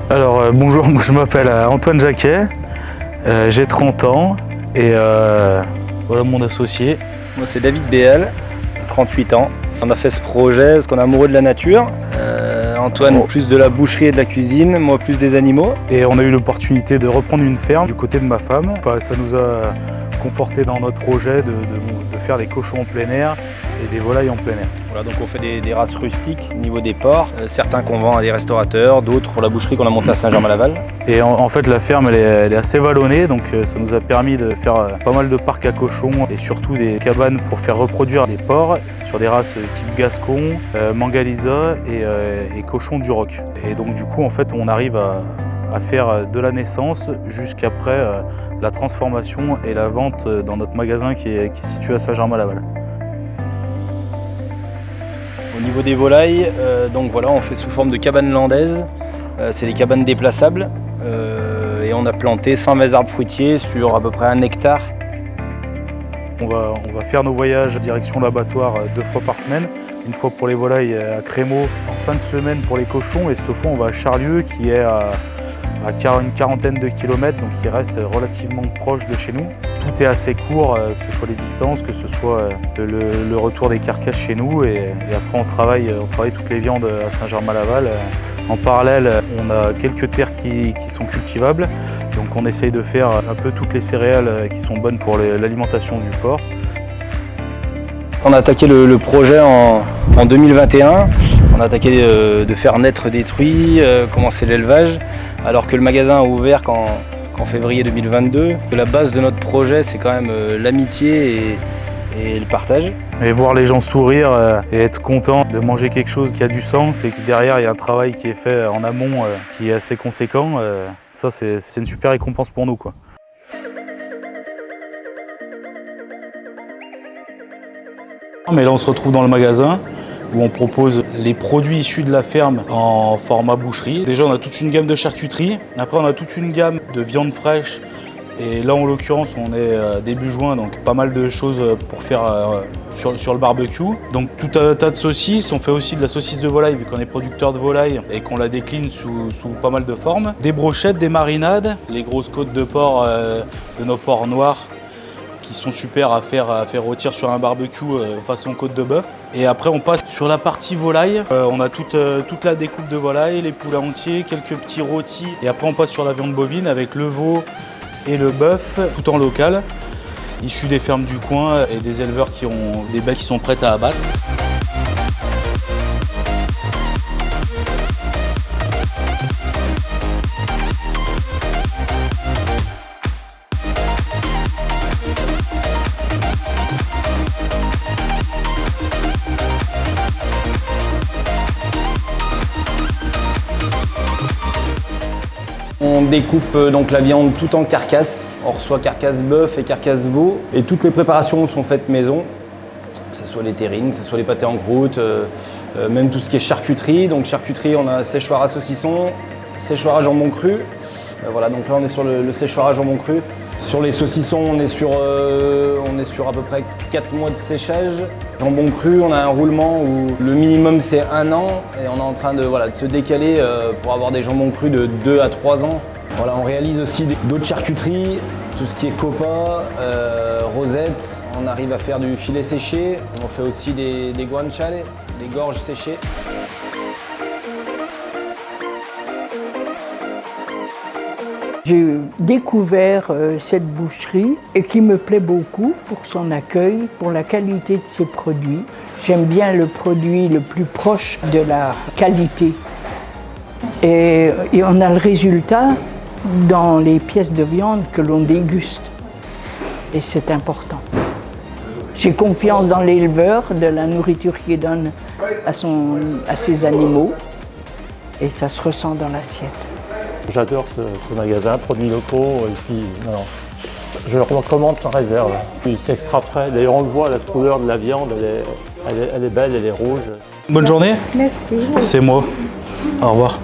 Bonjour, moi je m'appelle Antoine Jacquet, j'ai 30 ans et voilà mon associé. Moi c'est David Béal, 38 ans. On a fait ce projet parce qu'on est amoureux de la nature. Antoine plus de la boucherie et de la cuisine, moi plus des animaux. Et on a eu l'opportunité de reprendre une ferme du côté de ma femme. Enfin, ça nous a conforté dans notre projet de faire des cochons en plein air et des volailles en plein air. Voilà, donc on fait des races rustiques au niveau des porcs, certains qu'on vend à des restaurateurs, d'autres pour la boucherie qu'on a montée à Saint-Germain-Laval. Et en fait la ferme elle est assez vallonnée, donc ça nous a permis de faire pas mal de parcs à cochons et surtout des cabanes pour faire reproduire les porcs sur des races type gascon, mangalitsa et cochon du Roc. Et donc du coup en fait on arrive à faire de la naissance jusqu'après la transformation et la vente dans notre magasin qui est situé à Saint-Germain-Laval. Au niveau des volailles, donc voilà, on fait sous forme de cabanes landaises. C'est des cabanes déplaçables et on a planté 120 arbres fruitiers sur à peu près 1 hectare. On va faire nos voyages direction l'abattoir 2 fois par semaine. Une fois pour les volailles à Crémaux, en fin de semaine pour les cochons, et cette fois on va à Charlieu qui est à une quarantaine de kilomètres, donc qui reste relativement proche de chez nous. Tout est assez court, que ce soit les distances, que ce soit le retour des carcasses chez nous, et après on travaille toutes les viandes à Saint-Germain-Laval. En parallèle, on a quelques terres qui sont cultivables, donc on essaye de faire un peu toutes les céréales qui sont bonnes pour l'alimentation du porc. On a attaqué le projet en 2021. On a attaqué de faire naître des truies, commencer l'élevage, alors que le magasin a ouvert qu'en février 2022. La base de notre projet, c'est quand même l'amitié et le partage. Et voir les gens sourire et être contents de manger quelque chose qui a du sens et que derrière il y a un travail qui est fait en amont qui est assez conséquent, ça c'est une super récompense pour nous, quoi. Mais là on se retrouve dans le magasin où on propose les produits issus de la ferme en format boucherie. Déjà on a toute une gamme de charcuterie, après on a toute une gamme de viande fraîche, et là en l'occurrence on est début juin, donc pas mal de choses pour faire sur le barbecue. Donc tout un tas de saucisses, on fait aussi de la saucisse de volaille vu qu'on est producteur de volaille et qu'on la décline sous pas mal de formes. Des brochettes, des marinades, les grosses côtes de porc de nos porcs noirs, qui sont super à faire rôtir sur un barbecue façon côte de bœuf. Et après on passe sur la partie volaille, on a toute la découpe de volaille, les poulets entiers, quelques petits rôtis, et après on passe sur la viande bovine avec le veau et le bœuf, tout en local, issus des fermes du coin et des éleveurs qui ont des bêtes qui sont prêtes à abattre. On découpe donc la viande tout en carcasses. On reçoit carcasse bœuf et carcasse veau. Et toutes les préparations sont faites maison, que ce soit les terrines, que ce soit les pâtés en croûte, même tout ce qui est charcuterie. Donc charcuterie, on a séchoir à saucisson, séchoir à jambon cru. Voilà, donc là on est sur le séchoir à jambon cru. Sur les saucissons, on est sur à peu près 4 mois de séchage. Jambon cru, on a un roulement où le minimum c'est 1 an, et on est en train de se décaler pour avoir des jambons crus de 2 à 3 ans. Voilà, on réalise aussi d'autres charcuteries, tout ce qui est copa, rosette. On arrive à faire du filet séché. On fait aussi des guanciale, des gorges séchées. J'ai découvert cette boucherie et qui me plaît beaucoup pour son accueil, pour la qualité de ses produits. J'aime bien le produit le plus proche de la qualité. Et on a le résultat dans les pièces de viande que l'on déguste. Et c'est important. J'ai confiance dans l'éleveur, de la nourriture qu'il donne à ses animaux. Et ça se ressent dans l'assiette. J'adore ce magasin, produits locaux, et puis je le recommande sans réserve. C'est extra frais, d'ailleurs on le voit, la couleur de la viande, elle est belle, elle est rouge. Bonne journée. Merci. C'est moi. Au revoir.